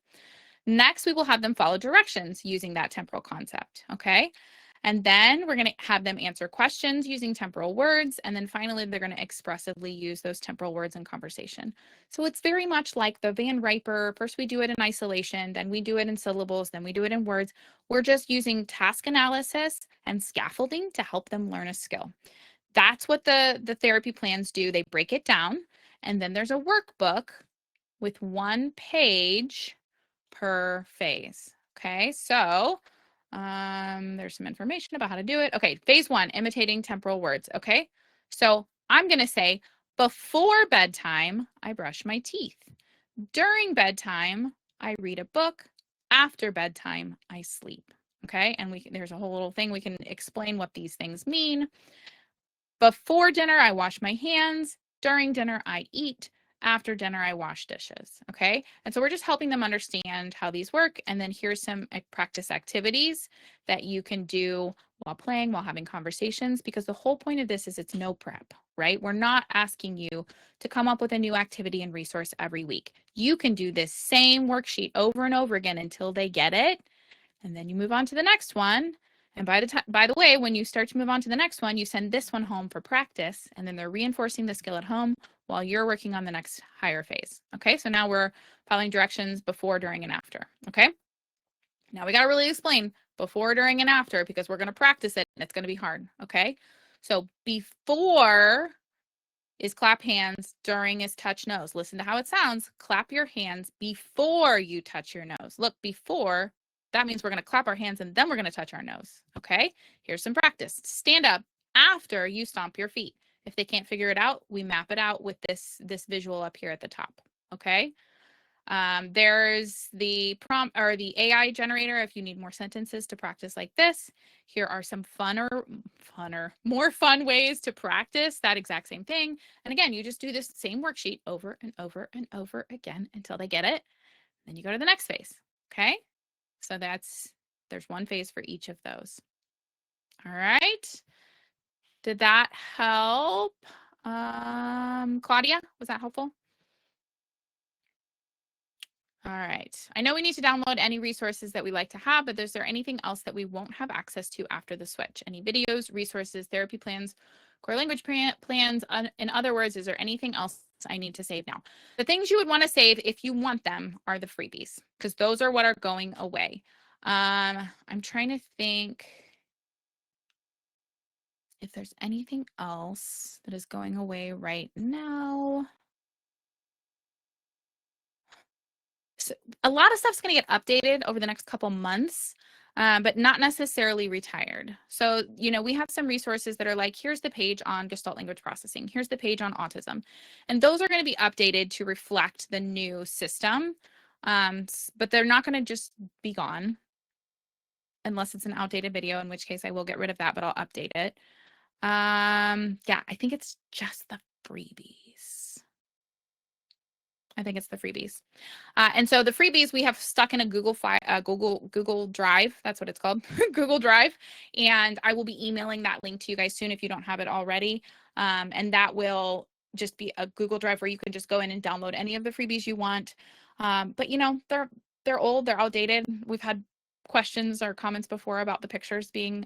Next, we will have them follow directions using that temporal concept. Okay. And then we're going to have them answer questions using temporal words. And then finally, they're going to expressively use those temporal words in conversation. So it's very much like the Van Riper. First, we do it in isolation, then we do it in syllables, then we do it in words. We're just using task analysis and scaffolding to help them learn a skill. That's what the therapy plans do. They break it down. And then there's a workbook with 1 page per phase. Okay, so there's some information about how to do it. Okay, phase 1, imitating temporal words. Okay, so I'm going to say, before bedtime, I brush my teeth. During bedtime, I read a book. After bedtime, I sleep. Okay, and there's a whole little thing we can explain what these things mean. Before dinner, I wash my hands. During dinner, I eat. After dinner, I wash dishes. Okay. And so we're just helping them understand how these work. And then here's some practice activities that you can do while playing, while having conversations, because the whole point of this is it's no prep, right? We're not asking you to come up with a new activity and resource every week. You can do this same worksheet over and over again until they get it. And then you move on to the next one. And by the way, when you start to move on to the next one, you send this one home for practice, and then they're reinforcing the skill at home while you're working on the next higher phase. Okay, so now we're following directions before, during, and after. Okay, now we got to really explain before, during, and after, because we're going to practice it and it's going to be hard. Okay, so before is clap hands, during is touch nose. Listen to how it sounds. Clap your hands before you touch your nose. Look, before. That means we're going to clap our hands and then we're going to touch our nose. Okay, here's some practice. Stand up after you stomp your feet. If they can't figure it out, we map it out with this visual up here at the top. Okay, there's the prompt or the AI generator if you need more sentences to practice like this. Here are some more fun ways to practice that exact same thing. And again, you just do this same worksheet over and over and over again until they get it. Then you go to the next phase. Okay. So there's 1 phase for each of those. All right. Did that help? Claudia, was that helpful? All right. I know we need to download any resources that we like to have, but is there anything else that we won't have access to after the switch? Any videos, resources, therapy plans, core language plans? In other words, is there anything else I need to save now? The things you would want to save if you want them are the freebies, because those are what are going away. I'm trying to think if there's anything else that is going away right now. So a lot of stuff's going to get updated over the next couple months, but not necessarily retired. So, we have some resources that are like, here's the page on Gestalt language processing. Here's the page on autism. And those are going to be updated to reflect the new system. But they're not going to just be gone unless it's an outdated video, in which case I will get rid of that, but I'll update it. Yeah, I think it's just the freebies. I think it's the freebies. And so the freebies we have stuck in a Google Drive. That's what it's called, Google Drive. And I will be emailing that link to you guys soon if you don't have it already. And that will just be a Google Drive where you can just go in and download any of the freebies you want. But they're old, they're outdated. We've had questions or comments before about the pictures being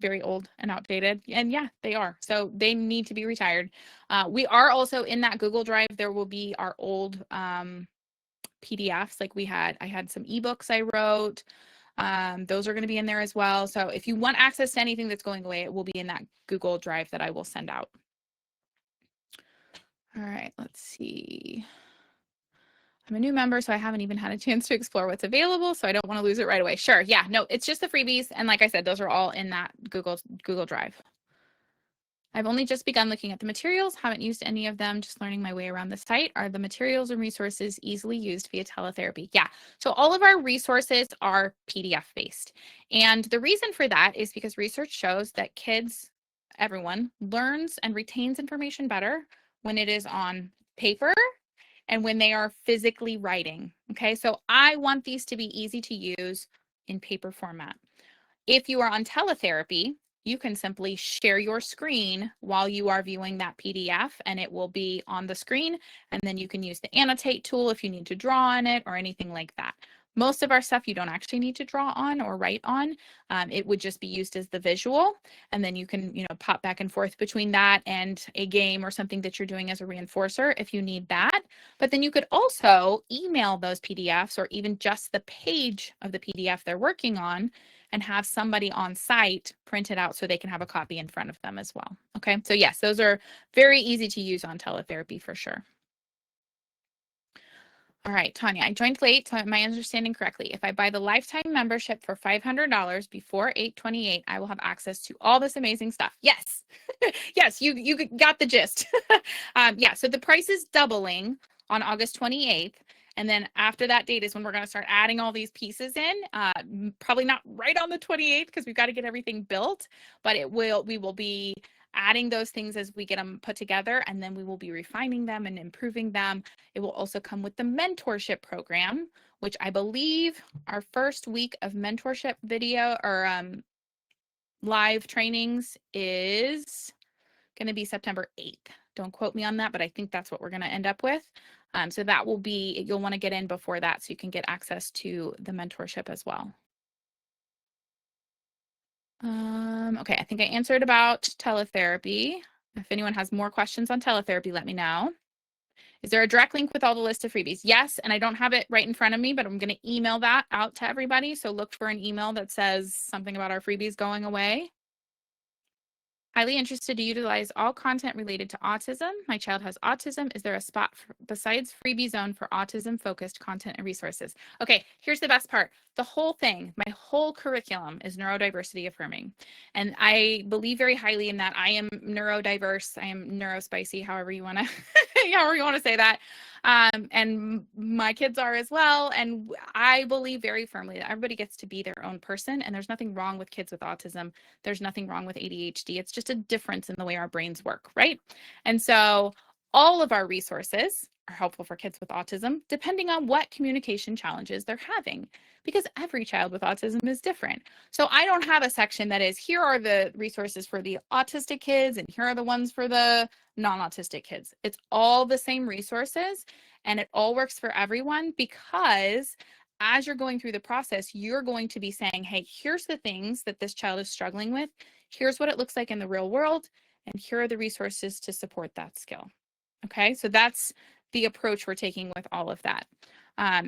very old and outdated. And yeah, they are. So they need to be retired. We are also in that Google Drive. There will be our old PDFs. Like I had some ebooks I wrote. Those are going to be in there as well. So if you want access to anything that's going away, it will be in that Google Drive that I will send out. All right, let's see. I'm a new member, so I haven't even had a chance to explore what's available, so I don't want to lose it right away. Sure, yeah, no, it's just the freebies. And like I said, those are all in that Google Drive. I've only just begun looking at the materials, haven't used any of them, just learning my way around the site. Are the materials and resources easily used via teletherapy? Yeah, so all of our resources are PDF based. And the reason for that is because research shows that kids, everyone, learns and retains information better when it is on paper and when they are physically writing. Okay, so I want these to be easy to use in paper format. If you are on teletherapy, you can simply share your screen while you are viewing that PDF, and it will be on the screen, and then you can use the annotate tool if you need to draw on it or anything like that. Most of our stuff you don't actually need to draw on or write on. It would just be used as the visual, and then you can, pop back and forth between that and a game or something that you're doing as a reinforcer if you need that. But then you could also email those PDFs or even just the page of the PDF they're working on and have somebody on site print it out so they can have a copy in front of them as well. Okay, so yes, those are very easy to use on teletherapy for sure. All right, Tanya, I joined late, so am I understanding correctly? If I buy the lifetime membership for $500 before 8/28, I will have access to all this amazing stuff. Yes, yes, you got the gist. Yeah, so the price is doubling on August 28th. And then after that date is when we're going to start adding all these pieces in. Probably not right on the 28th because we've got to get everything built, but we will be adding those things as we get them put together, and then we will be refining them and improving them. It will also come with the mentorship program, which I believe our first week of mentorship video or live trainings is going to be September 8th. Don't quote me on that, but I think that's what we're going to end up with. So that will be, you'll want to get in before that so you can get access to the mentorship as well. Okay, I think I answered about teletherapy. If anyone has more questions on teletherapy, let me know. Is there a direct link with all the list of freebies? Yes, and I don't have it right in front of me, but I'm going to email that out to everybody. So look for an email that says something about our freebies going away. Highly interested to utilize all content related to autism. My child has autism. Is there a spot besides Freebie Zone for autism-focused content and resources? Okay, here's the best part. The whole thing, my whole curriculum is neurodiversity affirming. And I believe very highly in that. I am neurodiverse. I am neurospicy, however you want to say that. And my kids are as well. And I believe very firmly that everybody gets to be their own person. And there's nothing wrong with kids with autism. There's nothing wrong with ADHD. It's just a difference in the way our brains work, right? And so all of our resources are helpful for kids with autism, depending on what communication challenges they're having, because every child with autism is different. So I don't have a section that is, here are the resources for the autistic kids, and here are the ones for the non-autistic kids. It's all the same resources, and it all works for everyone, because as you're going through the process, you're going to be saying, hey, here's the things that this child is struggling with. Here's what it looks like in the real world, and here are the resources to support that skill. Okay, so that's the approach we're taking with all of that.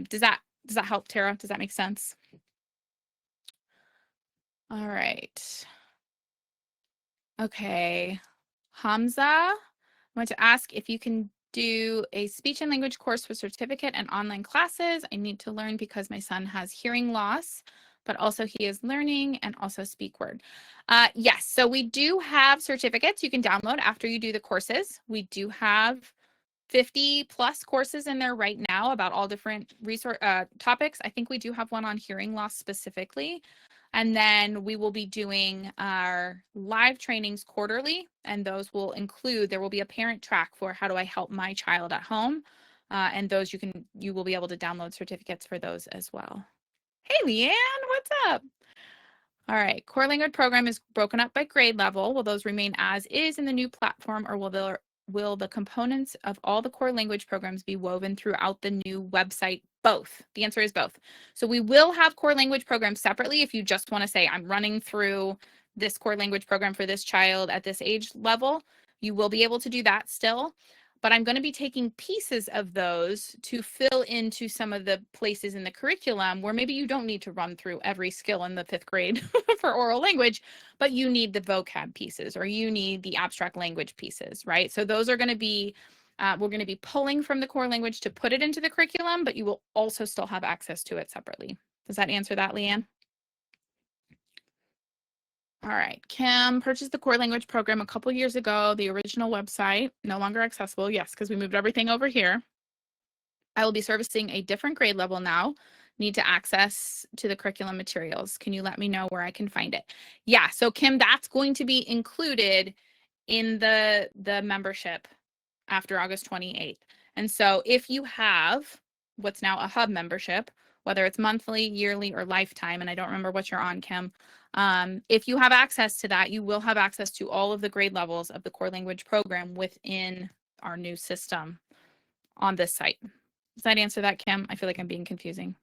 Does that help, Tara? Does that make sense? All right. Okay, Hamza, I want to ask if you can do a speech and language course with certificate and online classes. I need to learn because my son has hearing loss, but also he is learning and also speak word. Yes, so we do have certificates you can download after you do the courses. We do have 50 plus courses in there right now about all different topics. I think we do have one on hearing loss specifically. And then we will be doing our live trainings quarterly, and those will include, there will be a parent track for how do I help my child at home. And those you will be able to download certificates for those as well. Hey, Leanne, what's up? All right, core language program is broken up by grade level. Will those remain as is in the new platform, or will the components of all the core language programs be woven throughout the new website? Both. The answer is both. So we will have core language programs separately if you just want to say, I'm running through this core language program for this child at this age level, you will be able to do that still. But I'm going to be taking pieces of those to fill into some of the places in the curriculum where maybe you don't need to run through every skill in the 5th grade for oral language, but you need the vocab pieces or you need the abstract language pieces, right? So those are going to be, we're going to be pulling from the core language to put it into the curriculum, but you will also still have access to it separately. Does that answer that, Leanne? All right, Kim purchased the core language program a couple years ago. The original website, no longer accessible. Yes, because we moved everything over here. I will be servicing a different grade level now. Need to access to the curriculum materials. Can you let me know where I can find it? Yeah, so Kim, that's going to be included in the membership after August 28th. And so if you have what's now a hub membership, whether it's monthly, yearly, or lifetime, and I don't remember what you're on, Kim, if you have access to that, you will have access to all of the grade levels of the core language program within our new system on this site. Does that answer that, Kim? I feel like I'm being confusing.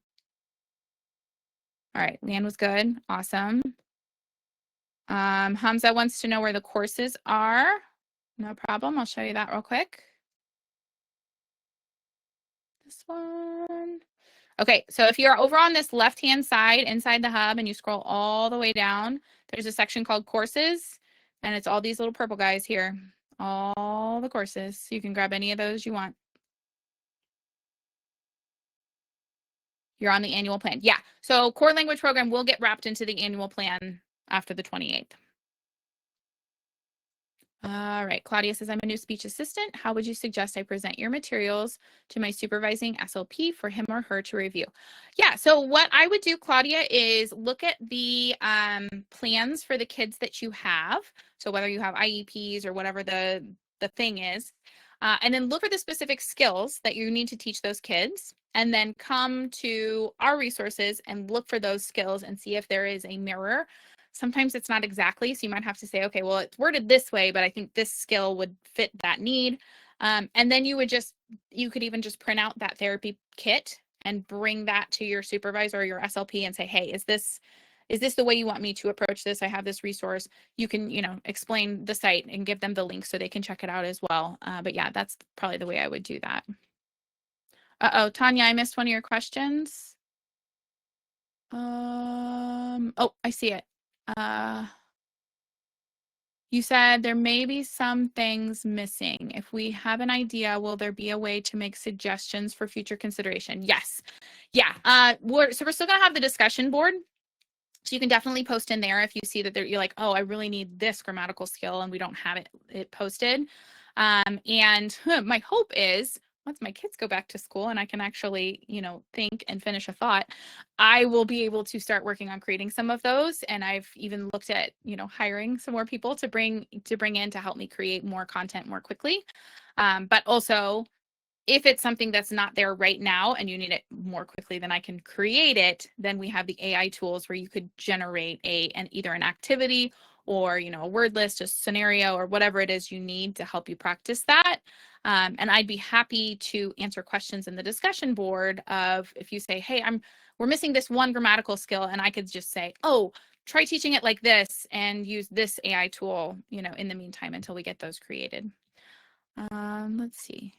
All right, Leanne was good. Awesome. Hamza wants to know where the courses are. No problem. I'll show you that real quick. This one. Okay, so if you're over on this left-hand side inside the hub and you scroll all the way down, there's a section called courses, and it's all these little purple guys here, all the courses. You can grab any of those you want. You're on the annual plan. Yeah, so core language program will get wrapped into the annual plan after the 28th. All right, Claudia says, I'm a new speech assistant. How would you suggest I present your materials to my supervising SLP for him or her to review? Yeah, so what I would do, Claudia, is look at the plans for the kids that you have. So whether you have IEPs or whatever the thing is, and then look for the specific skills that you need to teach those kids, and then come to our resources and look for those skills and see if there is a mirror. Sometimes it's not exactly, so you might have to say, okay, well, it's worded this way, but I think this skill would fit that need. And then you could even just print out that therapy kit and bring that to your supervisor or your SLP and say, hey, is this the way you want me to approach this? I have this resource. You can, explain the site and give them the link so they can check it out as well. But yeah, that's probably the way I would do that. Uh-oh, Tanya, I missed one of your questions. Oh, I see it. You said there may be some things missing. If we have an idea, will there be a way to make suggestions for future consideration? Yes. Yeah. We're still going to have the discussion board. So you can definitely post in there if you see that you're like, oh, I really need this grammatical skill and we don't have it posted. And my hope is once my kids go back to school and I can actually, think and finish a thought, I will be able to start working on creating some of those. And I've even looked at, hiring some more people to bring in to help me create more content more quickly. But also, if it's something that's not there right now and you need it more quickly than I can create it, then we have the AI tools where you could generate either an activity or, a word list, a scenario, or whatever it is you need to help you practice that. And I'd be happy to answer questions in the discussion board of if you say, hey, we're missing this one grammatical skill, and I could just say, oh, try teaching it like this and use this AI tool, in the meantime until we get those created. Let's see.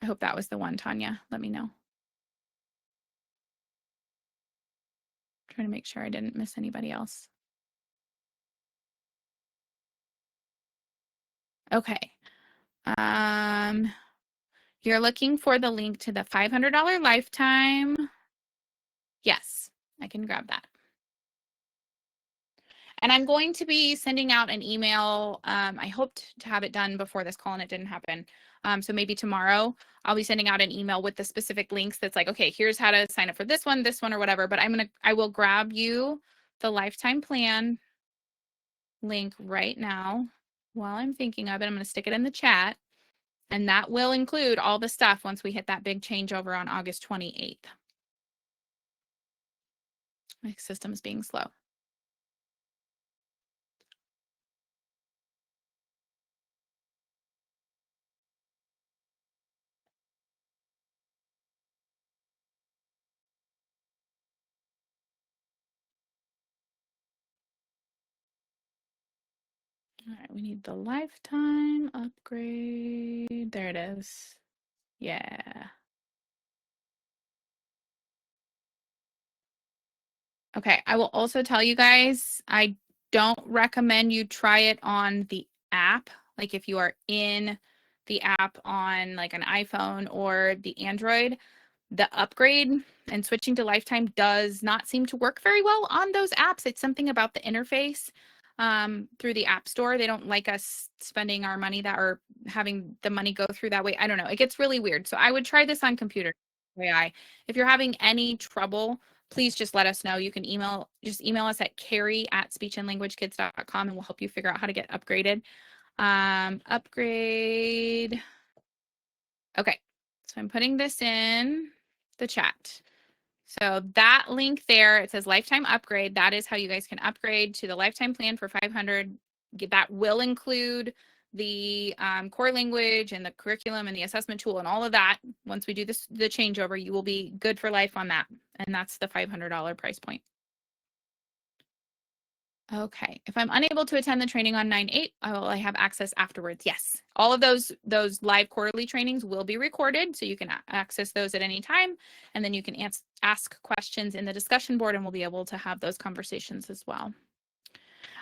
I hope that was the one, Tanya. Let me know. Trying to make sure I didn't miss anybody else. Okay. You're looking for the link to the $500 lifetime. Yes, I can grab that. And I'm going to be sending out an email. I hoped to have it done before this call and it didn't happen. So maybe tomorrow I'll be sending out an email with the specific links that's like, okay, here's how to sign up for this one, or whatever. But I will grab you the lifetime plan link right now. While I'm thinking of it, I'm going to stick it in the chat. And that will include all the stuff once we hit that big changeover on August 28th. My system is being slow. All right, we need the lifetime upgrade. There it is. Yeah. Okay, I will also tell you guys, I don't recommend you try it on the app. Like if you are in the app on like an iPhone or the Android, the upgrade and switching to lifetime does not seem to work very well on those apps. It's something about the interface through the app store. They don't like us spending our money that or having the money go through that way. I don't know. It gets really weird. So I would try this on computer. AI. If you're having any trouble, please just let us know. You can just email us at carrie@speechandlanguagekids.com and we'll help you figure out how to get upgraded. Upgrade. Okay, so I'm putting this in the chat. So that link there, it says lifetime upgrade. That is how you guys can upgrade to the lifetime plan for 500. That will include the core language and the curriculum and the assessment tool and all of that. Once we do the changeover, you will be good for life on that. And that's the $500 price point. Okay, if I'm unable to attend the training on 9/8, will I have access afterwards? Yes, all of those live quarterly trainings will be recorded, so you can access those at any time, and then you can ask questions in the discussion board, and we'll be able to have those conversations as well.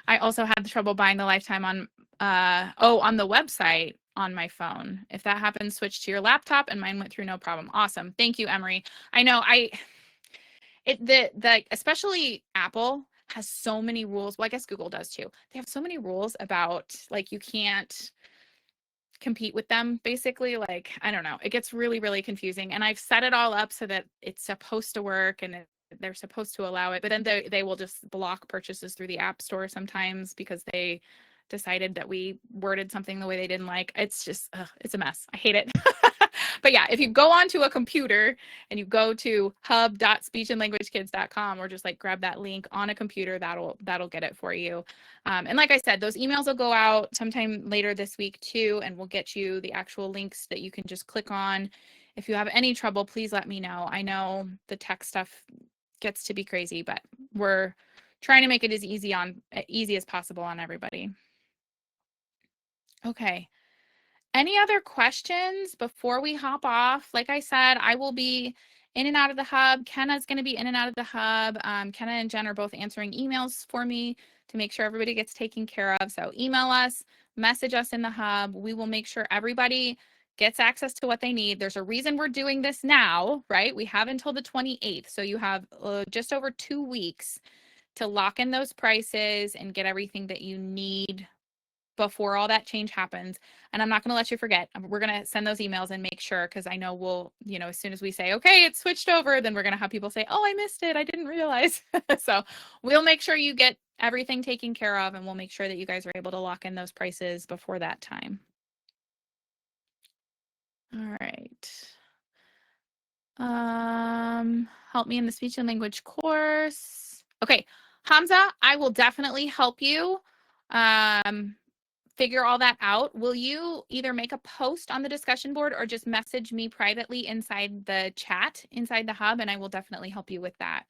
I also had trouble buying the lifetime on on the website on my phone. If that happens, switch to your laptop, and mine went through no problem. Awesome, thank you, Emery. I know especially Apple has so many rules. Well, I guess Google does too. They have so many rules about like you can't compete with them basically. Like, I don't know. It gets really, really confusing. And I've set it all up so that it's supposed to work and they're supposed to allow it, but then they will just block purchases through the App Store sometimes because they decided that we worded something the way they didn't like. It's just, it's a mess. I hate it. But yeah, if you go onto a computer and you go to hub.speechandlanguagekids.com or just like grab that link on a computer, that'll get it for you. And like I said, those emails will go out sometime later this week too, and we'll get you the actual links that you can just click on. If you have any trouble, please let me know. I know the tech stuff gets to be crazy, but we're trying to make it as easy as possible on everybody. Okay. Any other questions before we hop off? Like I said, I will be in and out of the hub. Kenna's going to be in and out of the hub. Kenna and Jen are both answering emails for me to make sure everybody gets taken care of. So email us, message us in the hub. We will make sure everybody gets access to what they need. There's a reason we're doing this now, right? We have until the 28th. So you have just over 2 weeks to lock in those prices and get everything that you need before all that change happens. And I'm not going to let you forget. We're going to send those emails and make sure, because I know we'll, as soon as we say, okay, it's switched over, then we're going to have people say, oh, I missed it. I didn't realize. So we'll make sure you get everything taken care of, and we'll make sure that you guys are able to lock in those prices before that time. All right. Help me in the speech and language course. Okay, Hamza, I will definitely help you. Figure all that out. Will you either make a post on the discussion board or just message me privately inside the chat, inside the hub, and I will definitely help you with that.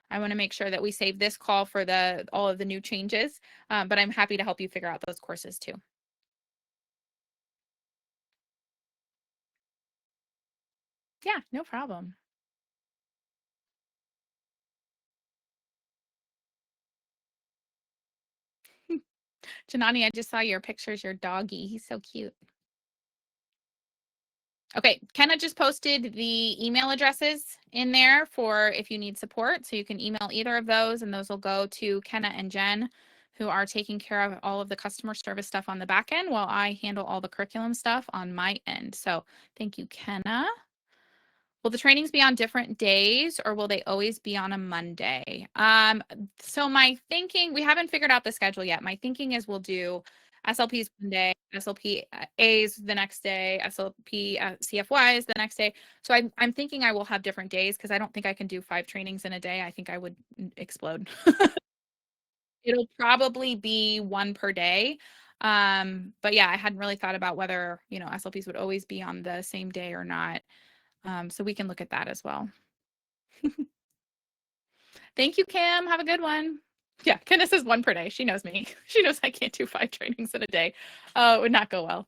I want to make sure that we save this call for all of the new changes, but I'm happy to help you figure out those courses too. Yeah, no problem. Janani, I just saw your pictures, your doggy. He's so cute. Okay, Kenna just posted the email addresses in there for if you need support. So you can email either of those, and those will go to Kenna and Jen, who are taking care of all of the customer service stuff on the back end while I handle all the curriculum stuff on my end. So thank you, Kenna. Will the trainings be on different days, or will they always be on a Monday? So my thinking, we haven't figured out the schedule yet. My thinking is we'll do SLPs one day, SLP A's the next day, SLP CFYs the next day. So I'm thinking I will have different days because I don't think I can do 5 trainings in a day. I think I would explode. It'll probably be 1 per day. But yeah, I hadn't really thought about whether, SLPs would always be on the same day or not. So we can look at that as well. Thank you, Kim. Have a good one. Yeah, Kenna says 1 per day. She knows me. She knows I can't do 5 trainings in a day. It would not go well.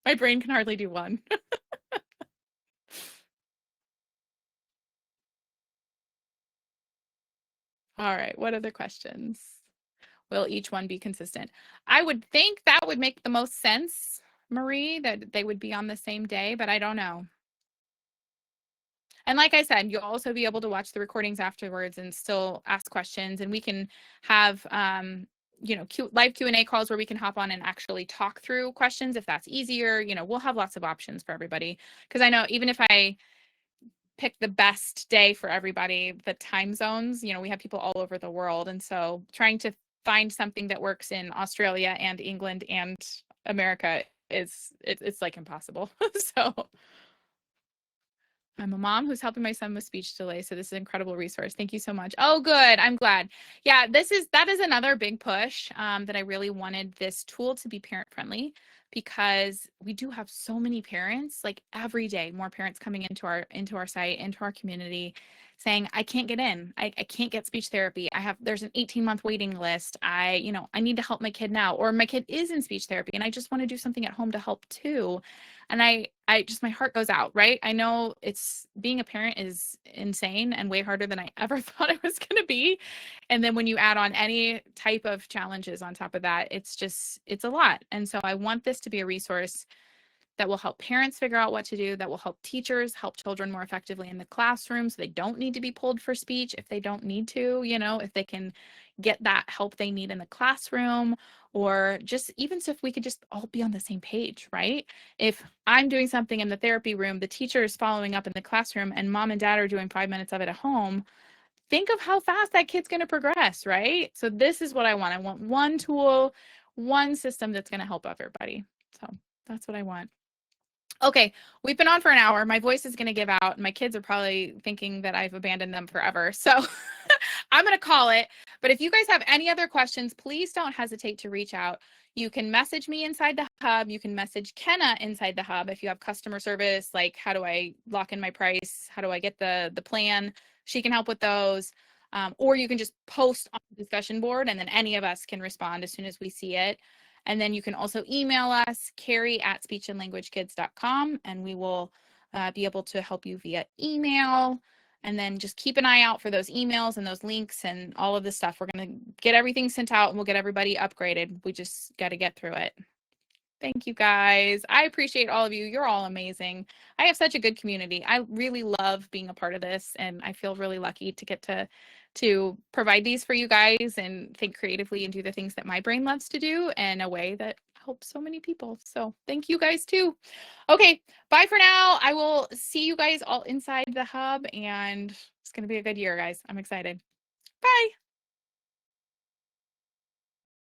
My brain can hardly do 1. All right, what other questions? Will each one be consistent? I would think that would make the most sense, Marie, that they would be on the same day, but I don't know. And like I said, you'll also be able to watch the recordings afterwards and still ask questions, and we can have live Q&A calls where we can hop on and actually talk through questions if that's easier. We'll have lots of options for everybody, because I know even if I pick the best day for everybody, the time zones, we have people all over the world, and so trying to find something that works in Australia and England and America it's like impossible. So I'm a mom who's helping my son with speech delay, so this is an incredible resource. Thank you so much. Oh, good. I'm glad. Yeah, that is another big push, that I really wanted this tool to be parent friendly, because we do have so many parents, like every day, more parents coming into our site, into our community, saying, I can't get in. I can't get speech therapy. There's an 18-month waiting list. I need to help my kid now, or my kid is in speech therapy and I just want to do something at home to help too. And I just, my heart goes out, right? I know being a parent is insane and way harder than I ever thought it was going to be. And then when you add on any type of challenges on top of that, it's a lot. And so I want this to be a resource that will help parents figure out what to do, that will help teachers help children more effectively in the classroom, so they don't need to be pulled for speech if they don't need to, if they can get that help they need in the classroom, or just even so if we could just all be on the same page, right? If I'm doing something in the therapy room, the teacher is following up in the classroom, and mom and dad are doing 5 minutes of it at home, think of how fast that kid's going to progress, right? So this is what I want. I want one tool, one system that's going to help everybody. So that's what I want. Okay, we've been on for an hour. My voice is going to give out. My kids are probably thinking that I've abandoned them forever. So I'm going to call it. But if you guys have any other questions, please don't hesitate to reach out. You can message me inside the hub. You can message Kenna inside the hub if you have customer service, like how do I lock in my price? How do I get the plan? She can help with those. Or you can just post on the discussion board, and then any of us can respond as soon as we see it. And then you can also email us, Carrie@speechandlanguagekids.com, and we will be able to help you via email. And then just keep an eye out for those emails and those links and all of this stuff. We're going to get everything sent out, and we'll get everybody upgraded. We just got to get through it. Thank you guys. I appreciate all of you. You're all amazing. I have such a good community. I really love being a part of this, and I feel really lucky to get to provide these for you guys and think creatively and do the things that my brain loves to do in a way that helps so many people. So thank you guys too. Okay, bye for now. I will see you guys all inside the hub, and it's going to be a good year, guys. I'm excited. Bye.